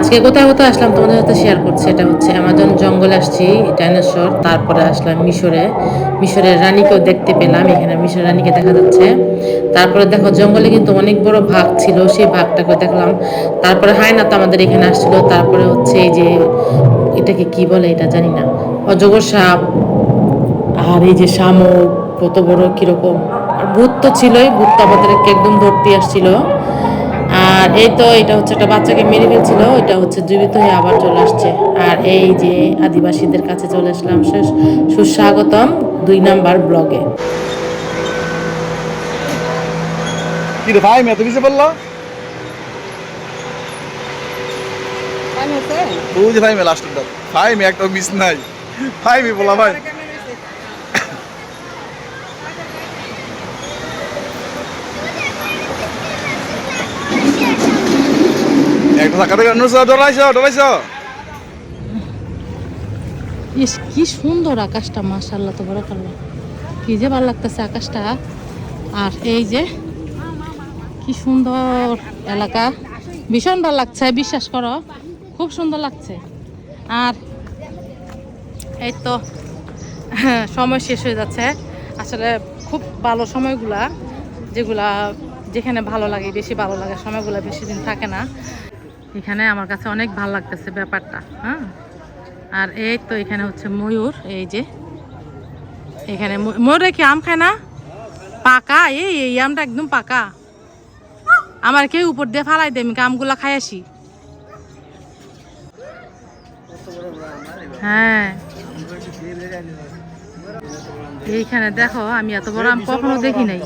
আজকে কোথায় কোথায় আসলাম তোমাদের সাথে শেয়ার করছি। এটা হচ্ছে অ্যামাজন জঙ্গলে আসছি, ডাইনোসর। তারপরে আসলাম মিশরে, মিশরের রানীকেও দেখতে পেলাম। এখানে মিশরের রানীকে দেখা যাচ্ছে। তারপরে দেখো জঙ্গলে কিন্তু অনেক বড় ভাগ ছিল, সেই ভাগটাকে দেখলাম। তারপরে হায়না তো আমাদের এখানে আসছিল। তারপরে হচ্ছে এই যে এটাকে কি বলে এটা জানি না, অজগর সাপ। আর এই যে শামুক কত বড় কিরকম। আর ভূত তো ছিলই, ভূত তো আমাদেরকে একদম ধরতে আসছিল। আর এই তো এটা হচ্ছে একটা বাচ্চাকে মেরে ফেলছিল, এটা হচ্ছে জীবিত হয়ে আবার চলে আসছে। আর এই যে আদিবাসীদের কাছে চলে আসলাম, সুস্বাগতম 2 নাম্বার ব্লগে। কি রে ভাই মেয়ে তো কিসে বললো? ওই যে ভাই মেয়ে লাস্ট ভাই মেয়ে একটা মিস নাই। ভাই মেয়ে বলা ভাই একটা থাকা থেকে ডরাইছো। ইস কি সুন্দর আকাশটা, মাশাআল্লাহ তাবারাকাল্লাহ। কি যে ভালো লাগতেছে আকাশটা। আর এই যে কি সুন্দর এলাকা, ভীষণ ভালো লাগছে, বিশ্বাস করো খুব সুন্দর লাগছে। আর এই তো সময় শেষ হয়ে যাচ্ছে। আসলে খুব ভালো সময়গুলা, যেগুলা যেখানে ভালো লাগে, বেশি ভালো লাগে সময়গুলো বেশি দিন থাকে না। এখানে আমার কাছে অনেক ভালো লাগতেছে ব্যাপারটা। হ্যাঁ, আর এই তো এখানে হচ্ছে ময়ূর। এই যে এখানে ময়ূরে কি আম খায় না? পাকা, এই আমটা একদম পাকা। আমার কেউ উপর দিয়ে ফালাই দেয়, আমি আমগুলা খাই আসি। হ্যাঁ, এইখানে দেখো আমি এত বড় আম কখনো দেখি নাই।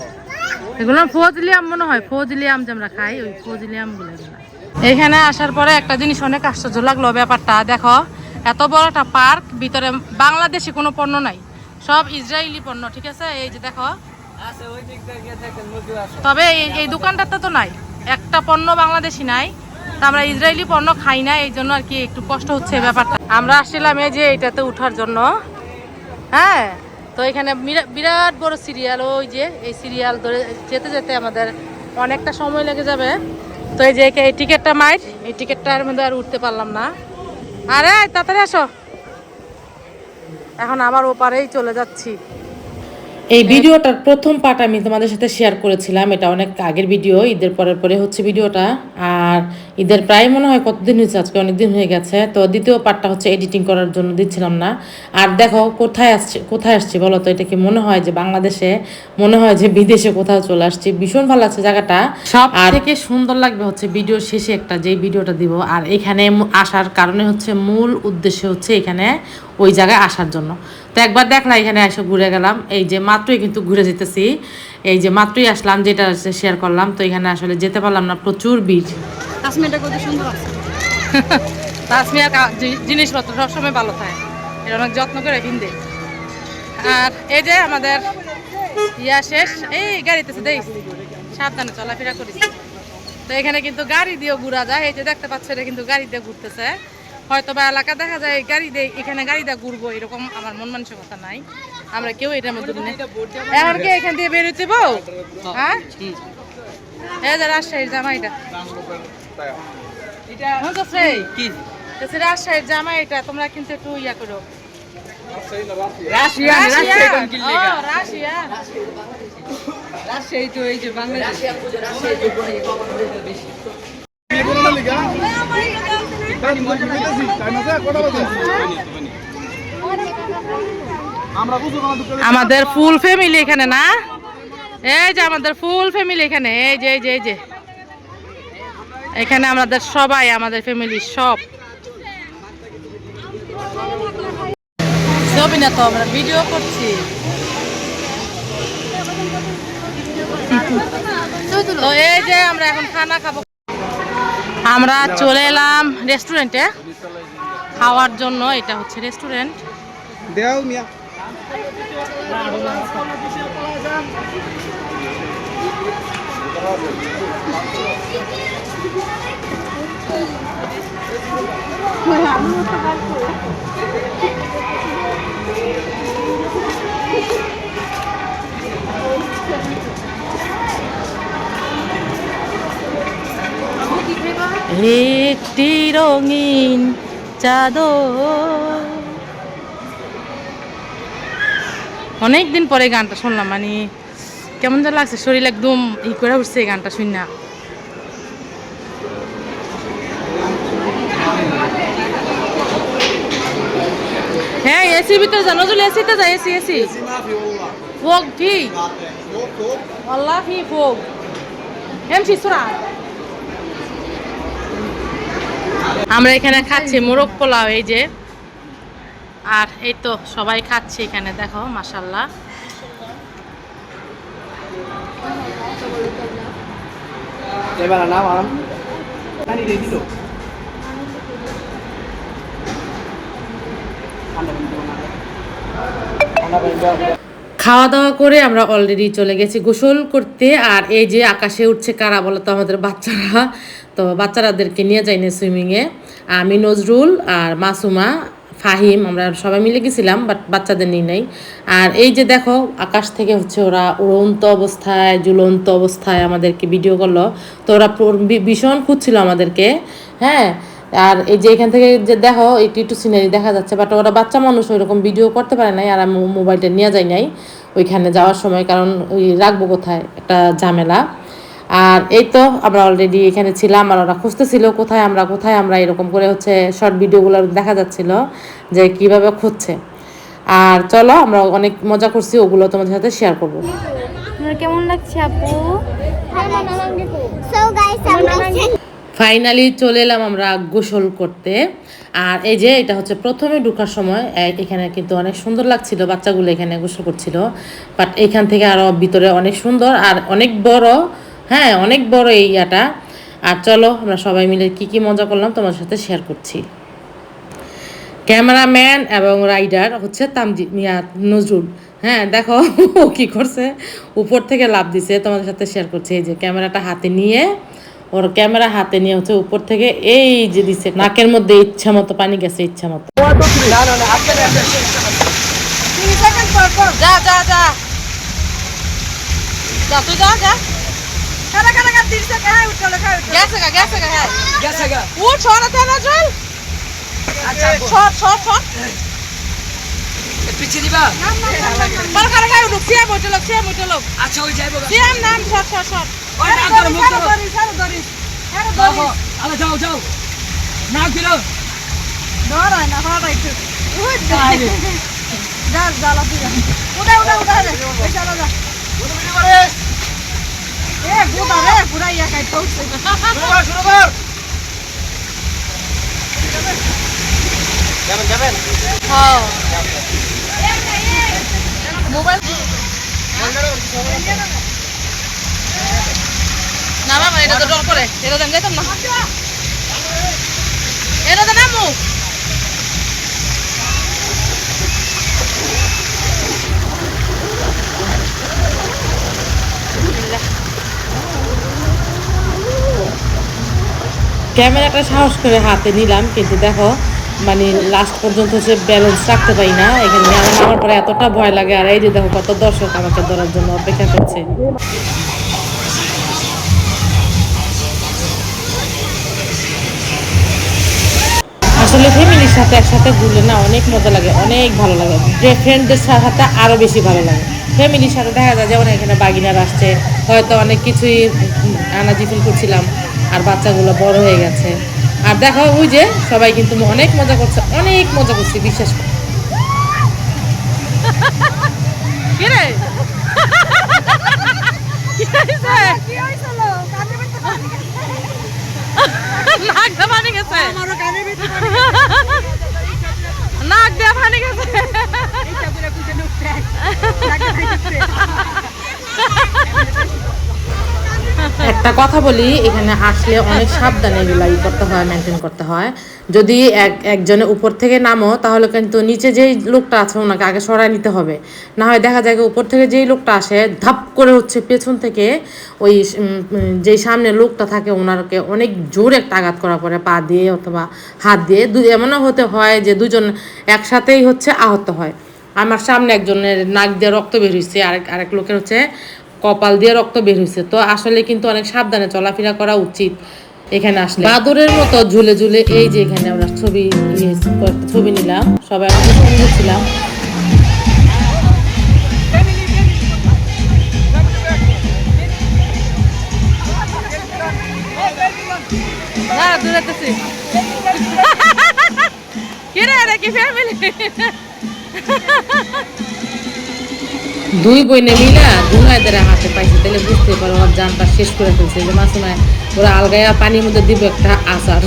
এগুলো ফজলি আম মনে হয়, ফজলি আম যে আমরা খাই ওই ফজলি আমগুলো। এখানে আসার পরে একটা জিনিস অনেক আশ্চর্য লাগলো ব্যাপারটা। দেখো এত বড় একটা পার্ক, ভিতরে বাংলাদেশি কোনো পণ্য নাই, সব ইসরায়েলি পণ্য। ঠিক আছে, এই যে দেখো। তবে এই দোকানটাতে তো নাই, একটা পণ্য বাংলাদেশি নাই। তা আমরা ইসরায়েলি পণ্য খাই না, এই জন্য আর কি একটু কষ্ট হচ্ছে ব্যাপারটা। আমরা আসছিলাম এই যে এইটাতে উঠার জন্য। হ্যাঁ, তো এখানে বিরাট বড় সিরিয়াল, ওই যে এই সিরিয়াল ধরে যেতে যেতে আমাদের অনেকটা সময় লেগে যাবে। তো এই যে এই টিকিটটা মাইর, এই টিকিটটার মধ্যে আর উঠতে পারলাম না। আরে তাড়াতাড়ি আসো, এখন আবার ওপারেই চলে যাচ্ছি। এই ভিডিওটার প্রথম পার্ট আমি তোমাদের সাথে শেয়ার করেছিলাম, এটা অনেক আগের ভিডিও, ঈদের পরে পরে হচ্ছে ভিডিওটা। আর ঈদের প্রায় মনে হয় কতদিন হয়েছে, আজকে অনেক দিন হয়ে গেছে। তো দ্বিতীয় পার্টটা হচ্ছে এডিটিং করার জন্য দিচ্ছিলাম না। আর দেখো কোথায় আসছি বলো তো? এটা কি মনে হয় যে বাংলাদেশে, মনে হয় যে বিদেশে কোথাও চলে আসছি। ভীষণ ভালো লাগছে জায়গাটা। সব থেকে সুন্দর লাগবে হচ্ছে ভিডিওর শেষে একটা যে ভিডিওটা দিব। আর এখানে আসার কারণে হচ্ছে, মূল উদ্দেশ্য হচ্ছে এখানে ওই জায়গায় আসার জন্য। তো একবার দেখলাম এখানে এসে ঘুরে গেলাম। এই যে মাত্রই কিন্তু ঘুরে যেতেছি, এই যে মাত্রই আসলাম, যেটা শেয়ার করলাম। তো এখানে আসলে যেতে পারলাম না, প্রচুর ভিড়। তাসমিয়াটা কত সুন্দর আছে। তাসমিয়ার জিনিসপত্র সবসময় ভালো থাকে, এটা অনেক যত্ন করে কিনতে। আর এই যে আমাদের ইয়া শেষ, এই গাড়িতে দেই সাবধানে চলাফেরা করিস। তো এখানে কিন্তু গাড়ি দিয়েও ঘুরা যায়, এই যে দেখতে পাচ্ছ এটা কিন্তু গাড়ি দিয়ে ঘুরতেছে। হয়তো বা এলাকা দেখা যায় গাড়ি দিয়ে, এখানে গাড়ি দিয়ে ঘুরবো এরকম আমার মন মানসিকতা নাই। আমরা কেউ এটার মধ্যে এখন কি এখান দিয়ে বেরোতে বউ? হ্যাঁ, এই যে রাজশাহীর জামা, এটা রাজশাহীর জামা, এটা তোমরা কিন্তু একটু ইয়া করো। রাজশাহী তো এই যে বাংলাদেশ। আমাদের ফুল ফ্যামিলি এখানে না, এই যে আমাদের ফুল ফ্যামিলি এখানে, এই যে এই যে এই যে এখানে আমাদের সবাই, আমাদের ফ্যামিলি সব। ছবি না তো, আমরা ভিডিও করছি। তো এই যে আমরা এখন খানা খাবো। আমরা চলে এলাম রেস্টুরেন্টে খাওয়ার জন্য। এটা হচ্ছে রেস্টুরেন্ট। দেও মিয়া একটি রঙিন চাদর। অনেকদিন পরে গানটা শুনলাম, মানে কেমন যেন লাগছে, শরীর একদম ই করে উঠছে এই গানটা শুন না। হ্যাঁ এসির ভিতরে যা, নজরুল এসিতে যা, এসি এসি ফোক ঠিক আল্লাহ ফি ফোক এমসি সুরা। আমরা এখানে খাচ্ছি মোরগ পোলাও, এই যে, আর এই তো সবাই খাচ্ছে এখানে, দেখো মাশাআল্লাহ। এবার নাম আম পানি দিয়ে দিল খাওয়া দাওয়া করে আমরা অলরেডি চলে গেছি গোসল করতে। আর এই যে আকাশে উঠছে কারা বলো তো, আমাদের বাচ্চারা। তো বাচ্চারাদেরকে নিয়ে যাইনি সুইমিংয়ে, আমি, নজরুল আর মাসুমা, ফাহিম, আমরা সবাই মিলে গেছিলাম, বাট বাচ্চাদের নিয়ে নাই। আর এই যে দেখো আকাশ থেকে হচ্ছে ওরা উড়ন্ত অবস্থায়, ঝুলন্ত অবস্থায় আমাদেরকে ভিডিও করলো। তো ওরা ভীষণ খুঁজছিল আমাদেরকে, হ্যাঁ। আর এই যে এখান থেকে যে দেখো একটু একটু সিনারি দেখা যাচ্ছে, বাট ওরা বাচ্চা মানুষ ওইরকম ভিডিও করতে পারে নাই। আর আমি মোবাইলটা নিয়ে যাই নাই ওইখানে যাওয়ার সময়, কারণ ওই রাখবো কোথায়, একটা ঝামেলা। আর এই তো আমরা অলরেডি এখানে ছিলাম, আর ওরা খুঁজতেছিল কোথায় আমরা এরকম করে হচ্ছে শর্ট ভিডিওগুলো দেখা যাচ্ছিল যে কিভাবে খুঁজছে। আর চলো আমরা অনেক মজা করছি, ওগুলো তোমাদের সাথে শেয়ার করবো। কেমন লাগছে আপু? সো গাইস আমরা ফাইনালি চলে এলাম আমরা গোসল করতে। আর এই যে এটা হচ্ছে প্রথমে ঢোকার সময়, এখানে কিন্তু অনেক সুন্দর লাগছিল, বাচ্চাগুলো এখানে গোসল করছিল। বাট এখান থেকে আরও ভিতরে অনেক সুন্দর আর অনেক বড়, হ্যাঁ অনেক বড় এই ইয়াটা। আর চলো আমরা সবাই মিলে কি কি মজা করলাম তোমার সাথে শেয়ার করছি। ক্যামেরাম্যান এবং রাইডার হচ্ছে নজরুল, হ্যাঁ দেখো ও কী করছে, উপর থেকে লাফ দিছে, তোমাদের সাথে শেয়ার করছি। এই যে ক্যামেরাটা হাতে নিয়ে, ওর ক্যামেরা হাতে নিয়ে হচ্ছে উপর থেকে এই যে দিছে, নাকের মধ্যে ইচ্ছা মতো পানি গেছে, ইচ্ছা মতো। না না না আজকে যা যা যা যা, তুই যা যা, গেছে গা, হ্যাঁ গেছে গা উঠ, সরাতে নজরুল, আচ্ছা সর পিছিয়ে দিবা খাই উঠুক, সিয়াম উঠে লোক আচ্ছা ওই যাইবো সিয়াম নাম, সর ওই নাম ধরো মুখ ধরো আলো যাও যাও নাক দিলো যাবেন হ্যাঁ মোবাইল না বাবা, এটা তো ডর করে, এটা তো আমি যেতাম না, এটা তো নামু। ক্যামেরাটা সাহস করে হাতে নিলাম, কিন্তু দেখো মানে লাস্ট পর্যন্ত হচ্ছে ব্যালেন্স রাখতে পারি না এখানে। আমার পরে এতটা ভয় লাগে। আর এই যে দেখো কত দর্শক আমাকে ধরার জন্য অপেক্ষা করছে। আসলে ফ্যামিলির সাথে একসাথে ঘুরলে না অনেক মজা লাগে, অনেক ভালো লাগে। ফ্রেন্ডদের সাথে আরও বেশি ভালো লাগে। ফ্যামিলির সাথে দেখা যায় যেমন এখানে বাগিনার আসছে, হয়তো অনেক কিছুই আনাজি ফিল করছিলাম, আর বাচ্চাগুলো বড় হয়ে গেছে। আর দেখো ওই যে সবাই কিন্তু অনেক মজা করছে, অনেক মজা করছি, বিশ্বাস কর। নাক দিয়ে পানি গেছে, নাক দিয়ে পানি গেছে। একটা কথা বলি, এখানে আসলে অনেক সাবধানে এগুলা করতে হয়, মেনটেন করতে হয়। যদি একজনের উপর থেকে নামো, তাহলে কিন্তু নিচে যেই লোকটা আছে ওনাকে আগে সরাই নিতে হবে। না হয় দেখা যায় উপর থেকে যেই লোকটা আসে ধাপ করে হচ্ছে পেছন থেকে ওই যেই সামনে লোকটা থাকে ওনারকে অনেক জোরে একটা আঘাত করা পড়ে, পা দিয়ে অথবা হাত দিয়ে। এমনও হতে হয় যে দুজন একসাথেই হচ্ছে আহত হয়। আমার সামনে একজনের নাক দিয়ে রক্ত বের হয়েছে, আরেক লোকের হচ্ছে কপাল দিয়ে রক্ত বের হয়েছে। তো আসলে কিন্তু অনেক সাবধানে চলাফেরা করা উচিত। এখানে আসলে বাদরের মতো ঝুলে ঝুলে এই যে এখানে আমরা কয়েকটা ছবি নিলাম, সবাই আমাদের সঙ্গে ছিলাম। দুই বইনে মিলা দুনাইদের হাতে পাইছে, তাহলে বুঝতে পারো আমার জানটা শেষ করে ফেলছে। যে মাসুমায় ওরা আলগায়া পানির মধ্যে দিব একটা আচার।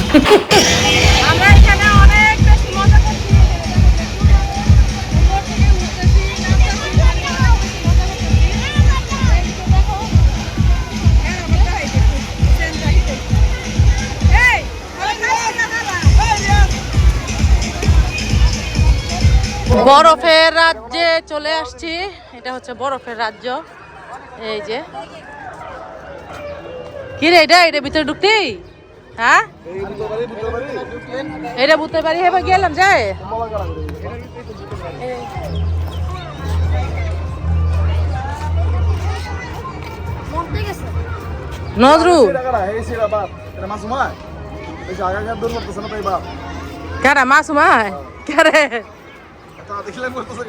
আমরা এখানে অনেক বেশি মজা করছি। উপর থেকে উঠতেছি, বরফের রাজ্যে চলে আসছি। এটা হচ্ছে বরফের রাজ্য। এই যে কি রে এটা ভিতরে ঢুকতি? হ্যাঁ এটা ভূতের বাড়ি হেবা গেলাম যায়। নজরুল কারা মাসুমায় কারে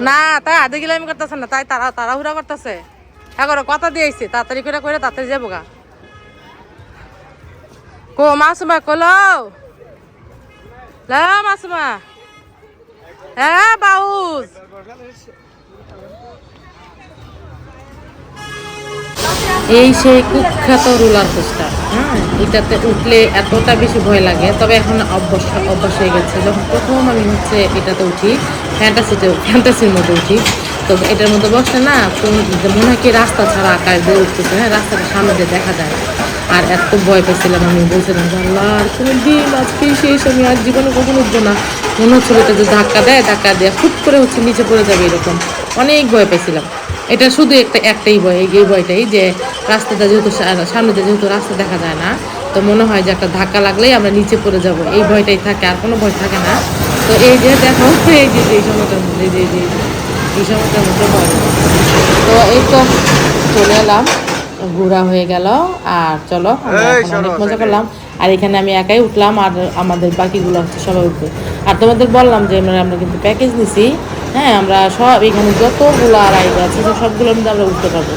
না তাই আধে গিলামি করতেছে না, তাই তাড়াহুড়া করতেছে। এগারো কথা দিয়েছে তাড়াতাড়ি করে তাড়াতাড়ি যাবো গা। কো মাসুমা কলো মাসুমা হ্যাঁ বাউস এই সেই কুখ্যাত রোলার কোস্টার। হ্যাঁ, এটাতে উঠলে এতটা বেশি ভয় লাগে, তবে এখন অভ্যাস হয়ে গেছে। যখন প্রথম আমি হচ্ছে এটাতে উঠি, ফ্যান্টাসির মধ্যে উঠি, তো এটার মধ্যে বসলে না মনে হয় কি রাস্তা ছাড়া আকাশ দিয়ে উঠতেছে। হ্যাঁ, রাস্তাটা সামনে দিয়ে দেখা যায়। আর এত ভয় পেয়েছিলাম, আমি বলছিলাম যে আল্লাহ আর কোনো দিন আজকে শেষ, আমি আর জীবনে কখনো উঠবো না। মনে হচ্ছিল এটা যে ধাক্কা দেয় ফুট করে হচ্ছে নিচে পড়ে যাবে, এরকম অনেক ভয় পেয়েছিলাম। এটা শুধু একটাই ভয়, এই ভয়টাই যে রাস্তাটা যেহেতু সামনে যেহেতু রাস্তা দেখা যায় না, তো মনে হয় যে একটা ধাক্কা লাগলেই আমরা নিচে পড়ে যাব, এই ভয়টাই থাকে, আর কোনো ভয় থাকে না। তো এই যে দেখো এই সময়টার মধ্যে এই সময়টার মধ্যে ভয়। তো এই তো চলে এলাম, ঘোরা হয়ে গেল। আর চলো আমরা এখন অনেক মজা করলাম। আর এখানে আমি একাই উঠলাম, আর আমাদের বাকিগুলো হচ্ছে সবাই উঠবে। আর তোমাদের বললাম যে আমরা কিন্তু প্যাকেজ নিছি। হ্যাঁ, আমরা সব এখানে যতগুলো রাইড আছে সবগুলোর মধ্যে আমরা উঠতে পারবো।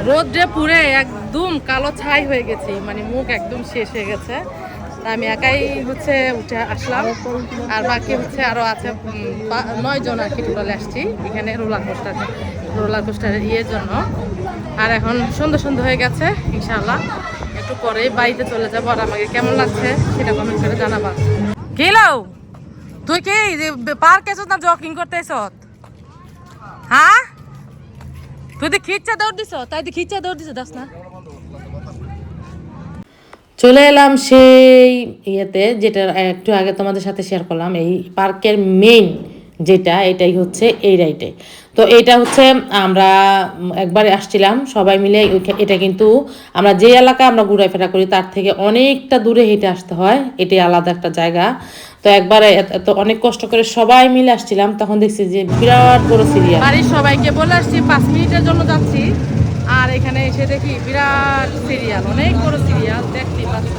রোদ্রে পুরে একদম কালো ছাই হয়ে গেছে, মানে মুখ একদম শেষ হয়ে গেছে। আমি একাই হচ্ছে উঠে আসলাম, আর বাকি হচ্ছে আরো আছে 9 জন আর কি টোটালে আসছি এখানে রোলার কোস্টারের ইয়ের জন্য। আর এখন সন্ধ্যা হয়ে গেছে, ইনশাআল্লাহ একটু পরে বাড়িতে চলে যাবো। আর আমাকে কেমন লাগছে সেটা কমেন্ট করে জানাবা। গেলো তুই কি পার্ক এসত না জগিং করতে এসত? হ্যাঁ, তুই তো খিচ্চা দৌড় দিছ, তাই তো খিচ্চা দৌড় দিছ দাস না। চলে এলাম সেই ইয়েতে, যেটা একটু আগে তোমাদের সাথে শেয়ার করলাম। এই পার্কের মেইন এটাই হচ্ছে এই রাইডে। তো এটা হচ্ছে আমরা একবারে আসছিলাম সবাই মিলে। এটা কিন্তু আমরা যে এলাকা আমরা ঘোরাফেরা করি তার থেকে অনেকটা দূরে হেঁটে আসতে হয়, এটাই আলাদা একটা জায়গা। তো একবারে এত অনেক কষ্ট করে সবাই মিলে আসছিলাম, তখন দেখছি যে বিরাট বড় সিরিয়াল। বাড়ির সবাইকে বলে আসছি 5 মিনিটের জন্য যাচ্ছি, আর এখানে এসে দেখি বিরাট সিরিয়াল, অনেক বড় সিরিয়াল দেখতেই পাচ্ছ।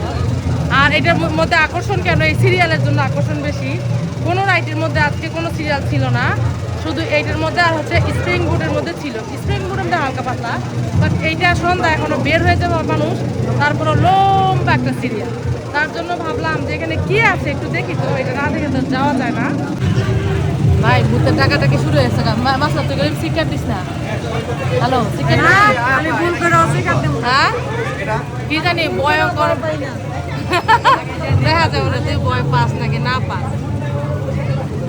আর এটার মধ্যে আকর্ষণ কেন, এই সিরিয়ালের জন্য আকর্ষণ বেশি। কোনো রাইডের মধ্যে আজকে কোনো সিরিয়াল ছিল না, শুধু এইটার মধ্যে আর হচ্ছে স্প্রিং বোর্ডের মধ্যে ছিল। স্প্রিং বোর্ডের মধ্যে হালকা পাতলা, বাট এইটা সন্ধ্যা এখনো বের হয়ে যাবে মানুষ, তারপরে লম্বা একটা সিরিয়াল। তার জন্য ভাবলাম যে এখানে কি আছে একটু দেখি, তো এটা না দেখে তো যাওয়া যায় না। ভাই ভূতের টাকাটাকে শুরু হয়েছে, মাসলা তুই গেলে শিক্ষা দিস না। হ্যালো, আমি ভুল করে অস্বীকার দেবো। হ্যাঁ কি জানি ভয়ঙ্কর দেখা যাবে না তুই ভয় পাস নাকি না পাস।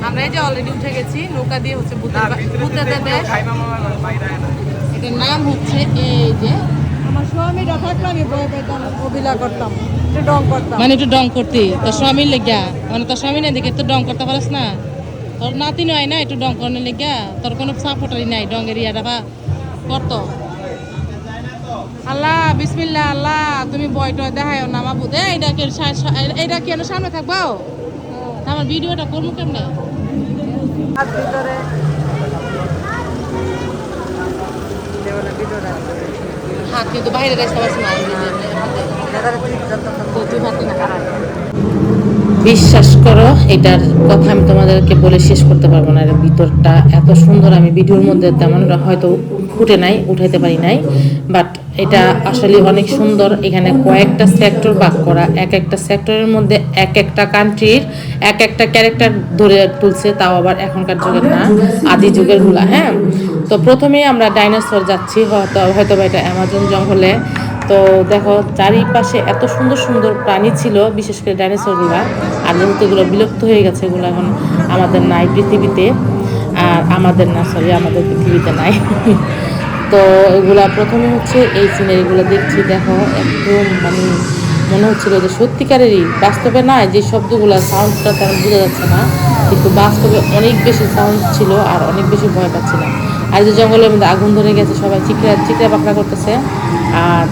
আমরা এই যে অলরেডি উঠে গেছি, নৌকা দিয়ে হচ্ছে ভূতের দেশ। এটার নাম হচ্ছে এই যে, আমার স্বামীরা থাকলে আমি ভয় পেতাম, অভিলা করতাম, একটু ডং করতাম। মানে একটু ডং করতি তোর স্বামীর লেগা, মানে তোর স্বামী না দেখে তো ডং করতে পারিস না, তোর নাতি নয় না একটু ডং করানোর লেগা, তোর কোনো সাপোর্টারই নাই ডঙ্গের ইয়াটা বা করতো। আল্লাহ বিসমিল্লাহ, আল্লাহ তুমি বয়টা দেখায়ও না মাবুদ। এইটা কেন সামনে থাকবো, আমার ভিডিওটা করবো কেমনে? আর ভিতরে হ্যাঁ কিন্তু বাইরে রাস্তা আছে না বিশ্বাস করো এটার কথা আমি তোমাদেরকে বলে শেষ করতে পারবো না। এর ভিতরটা এত সুন্দর, আমি ভিডিওর মধ্যে তেমন হয়তো ফুটে নাই, উঠাইতে পারি নাই, বাট এটা আসলে অনেক সুন্দর। এখানে কয়েকটা সেক্টর ভাগ করা, এক একটা সেক্টরের মধ্যে এক একটা কান্ট্রির এক একটা ক্যারেক্টার ধরে তুলছে, তাও আবার এখনকার যুগের না, আদি যুগের গুলা। হ্যাঁ, তো প্রথমেই আমরা ডাইনোসর যাচ্ছি, হয়তো বা এটা অ্যামাজন জঙ্গলে। তো দেখো চারিপাশে এত সুন্দর সুন্দর প্রাণী ছিল, বিশেষ করে ডাইনোসরগুলা। আর যেহেতু এগুলো বিলুপ্ত হয়ে গেছে, এগুলো এখন আমাদের নাই পৃথিবীতে, আর আমাদের না, সরি, আমাদের পৃথিবীতে নাই। তো এগুলা প্রথমে হচ্ছে এই সিনারিগুলো দেখছি, দেখো একদম মানে মনে হচ্ছিল যে সত্যিকারেরই, বাস্তবে না যে শব্দগুলো, সাউন্ডটা তেমন বোঝা যাচ্ছে না, কিন্তু বাস্তবে অনেক বেশি সাউন্ড ছিল আর অনেক বেশি ভয় পাচ্ছিলাম। আর যে জঙ্গলের মধ্যে আগুন ধরে গেছে, সবাই চিকরা পাকড়া করতেছে। আর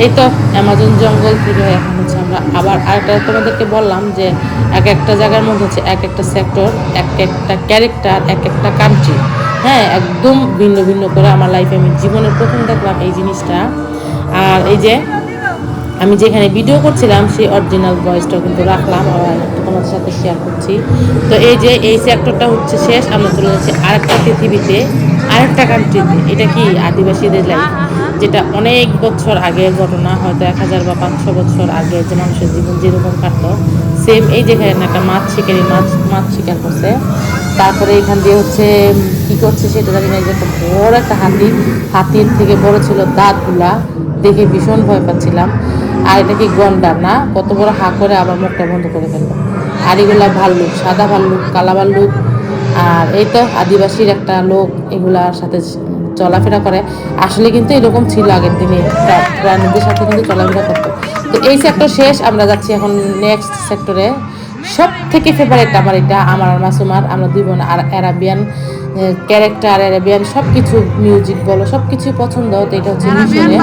এই তো অ্যামাজন জঙ্গল থেকে এখন হচ্ছে আমরা আবার আরেকটা তোমাদেরকে বললাম যে এক একটা জায়গার মধ্যে হচ্ছে এক একটা সেক্টর, এক একটা ক্যারেক্টার, এক একটা কান্ট্রি। হ্যাঁ, একদম ভিন্ন ভিন্ন করে। আমার লাইফে আমি জীবনের প্রথম দেখলাম এই জিনিসটা। আর এই যে আমি যেখানে ভিডিও করছিলাম সেই অরিজিনাল ভয়েসটাও কিন্তু রাখলাম, আর তোমাদের সাথে শেয়ার করছি। তো এই যে এই সেক্টরটা হচ্ছে শেষ, আমরা চলে যাচ্ছি আরেকটা পৃথিবীতে, আরেকটা কান্ট্রিতে। এটা কি আদিবাসীদের লাইফ, যেটা অনেক বছর আগের ঘটনা, হয়তো 1000 বা 500 বছর আগে যে মানুষের জীবন যেরকম কাটতো, সেম এই যেখানে একটা মাছ শিকারি মাছ শিকার করছে। তারপরে এখান দিয়ে হচ্ছে কী করছে সেটা জানি না, যে একটা বড় একটা হাতির থেকে বড় ছিল দাঁতগুলা, দেখে ভীষণ ভয় পাচ্ছিলাম। আর এটা কি গন্ডার না, কত বড় হা করে আবার মুখটা বন্ধ করে ফেললো। আর এগুলা ভাল্লুক, সাদা ভাল্লুক, কালা ভাল্লুক। আর এই তো আদিবাসীর একটা লোক এগুলার সাথে চলাফেরা করে। আসলে কিন্তু এরকম ছিল আগের দিনে, প্রাণীদের সাথে কিন্তু চলাফেরা করতো। তো এই সেক্টর শেষ, আমরা যাচ্ছি এখন নেক্সট সেক্টরে। সব থেকে ফেভারিট আমার এটা, আমার আর মাসুমার, আমরা দুই বোন। আর অ্যারাবিয়ান ক্যারেক্টার, অ্যারাবিয়ান সব কিছু, মিউজিক বলো, সব কিছুই পছন্দ। তো এটা হচ্ছে মিশরে।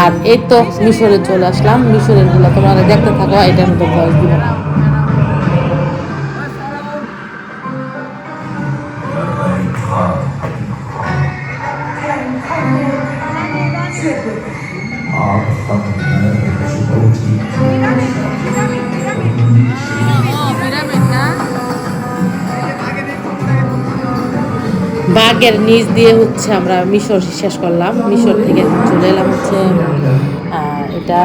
আর এই তো মিশরে চলে আসলাম, মিশরের গুলো তোমরা দেখতে থাকো, এটার মতো ভয়েস দিব না। বাগের নিচ দিয়ে হচ্ছে আমরা মিশর শেষ করলাম। মিশর থেকে চলে এলাম হচ্ছে এটা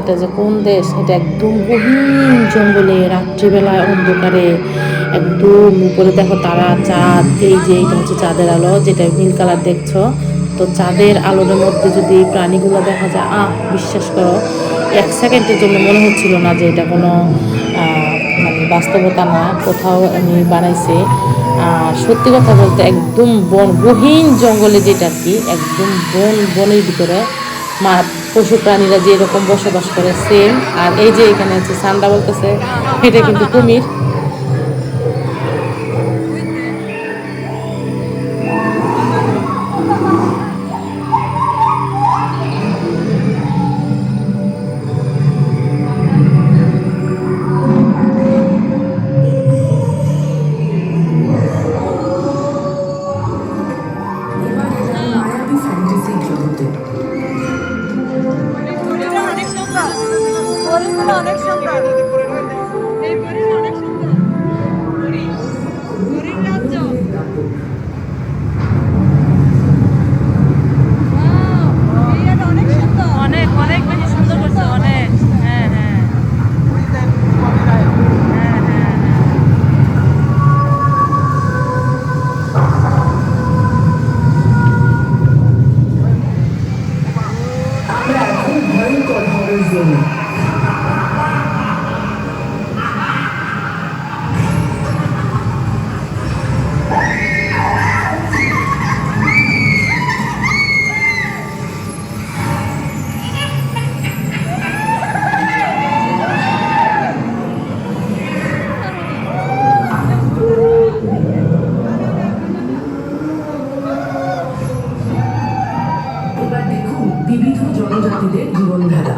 এটা যে কোন দেশ, এটা একদম গভীর জঙ্গলে, রাত্রিবেলায় অন্ধকারে একদম উপরে দেখো তারা, চাঁদ। এই যে এটা হচ্ছে চাঁদের আলো, যেটা নীল কালার দেখছো। তো চাঁদের আলোর মধ্যে যদি এই প্রাণীগুলো দেখা যায়, বিশ্বাস করো 1 সেকেন্ডের জন্য মনে হচ্ছিল না যে এটা কোনো মানে বাস্তবতা না, কোথাও এমনি বানাইছে। আর সত্যি কথা বলতে একদম গহীন জঙ্গলে, যেটা আর কি একদম বনের ভিতরে পশু প্রাণীরা যেরকম বসবাস করে সেম। আর এই যে এখানে হচ্ছে সান্ডা বলতেছে, এটা কিন্তু কুমির। অনেক সুন্দর, এই পরিবেশ অনেক সুন্দর, হরিণ রাজ্য। অনেক সুন্দর, অনেক অনেক বেশি সুন্দর করছে, অনেক। হ্যাঁ হ্যাঁ বিবিধ জনজাতিদের জীবনধারা।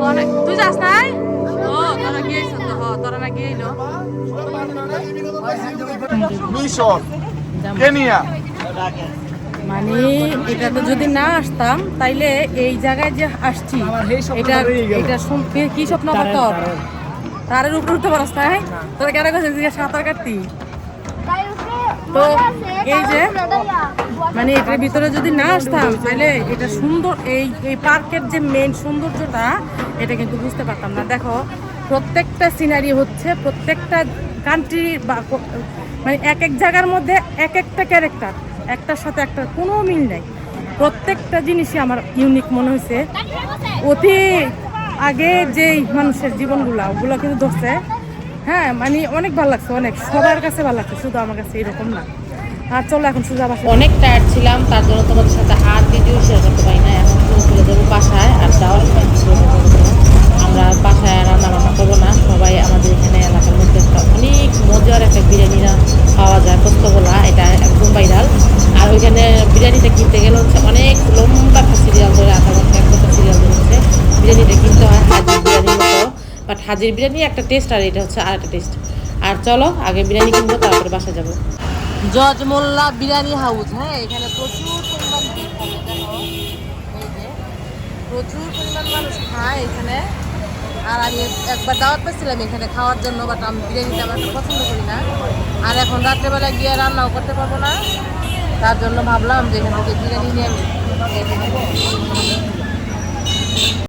অনেক তুই যাস নাই ও তোরা গিয়েছ তো তোরা না গিয়েইলো মিশর কেনিয়া মানে এটা তো যদি না আসতাম তাইলে এই জায়গায় যে আসছি এটা এটা কি স্বপ্ন আবার তোর তারের উপরে উঠতে পারস তাই তোরা কেন কাছে সাঁতার কাটতি তো এই যে মানে এটার ভিতরে যদি না আসতাম তাহলে এটা সুন্দর এই পার্কের যে মেইন সৌন্দর্যটা এটা কিন্তু বুঝতে পারতাম না। দেখো প্রত্যেকটা সিনারি হচ্ছে প্রত্যেকটা কান্ট্রি বা মানে এক এক জায়গার মধ্যে এক একটা ক্যারেক্টার, একটার সাথে একটা কোনো মিল নেই। প্রত্যেকটা জিনিসই আমার ইউনিক মনে হয়েছে। অতি আগে যেই মানুষের জীবনগুলো ওগুলো কিন্তু ধরছে, হ্যাঁ মানে অনেক ভালো লাগছে, অনেক সবার কাছে ভালো লাগছে, শুধু আমার কাছে এরকম না। আর চলো এখন সোজা বাসায়। অনেক টায়ার্ড ছিলাম, তার জন্য তোমাদের সাথে আর ভিডিও শেয়ার করতে পারি না। এখন চলে যাবো বাসায়, আর যাওয়ার আমরা বাসায় রান্না বান্না করবো না, সবাই আমাদের এখানে এলাকার মধ্যে একটা অনেক মজার একটা বিরিয়ানি পাওয়া যায় পোস্তগোলা, এটা একদম ভাইরাল। আর ওইখানে বিরিয়ানিটা কিনতে গেলে হচ্ছে অনেক লম্বা একটা সিরিয়াল ধরে, আধা ঘন্টা এক ঘন্টা সিরিয়াল ধরে হচ্ছে বিরিয়ানিটা কিনতে হয় হাজির বিরিয়ানির মতো। বাট হাজির বিরিয়ানি একটা টেস্ট আর এটা হচ্ছে আর একটা টেস্ট। আর চলো আগে বিরিয়ানি কিনবো, তারপরে বাসা যাবো। জজ মোল্লা বিরিয়ানি হাউস, হ্যাঁ এখানে প্রচুর পরিমাণ ভিড় থাকে। দেখো এই যে প্রচুর পরিমাণ মানুষ খায় এখানে। আর আমি একবার দাওয়াত পেয়েছিলাম এখানে খাওয়ার জন্য, বাট আমি বিরিয়ানিটা আমার পছন্দ করি না। আর এখন রাত্রেবেলা গিয়ে রান্নাও করতে পারবো না, তার জন্য ভাবলাম যে এখান থেকে বিরিয়ানি নিয়ে আমি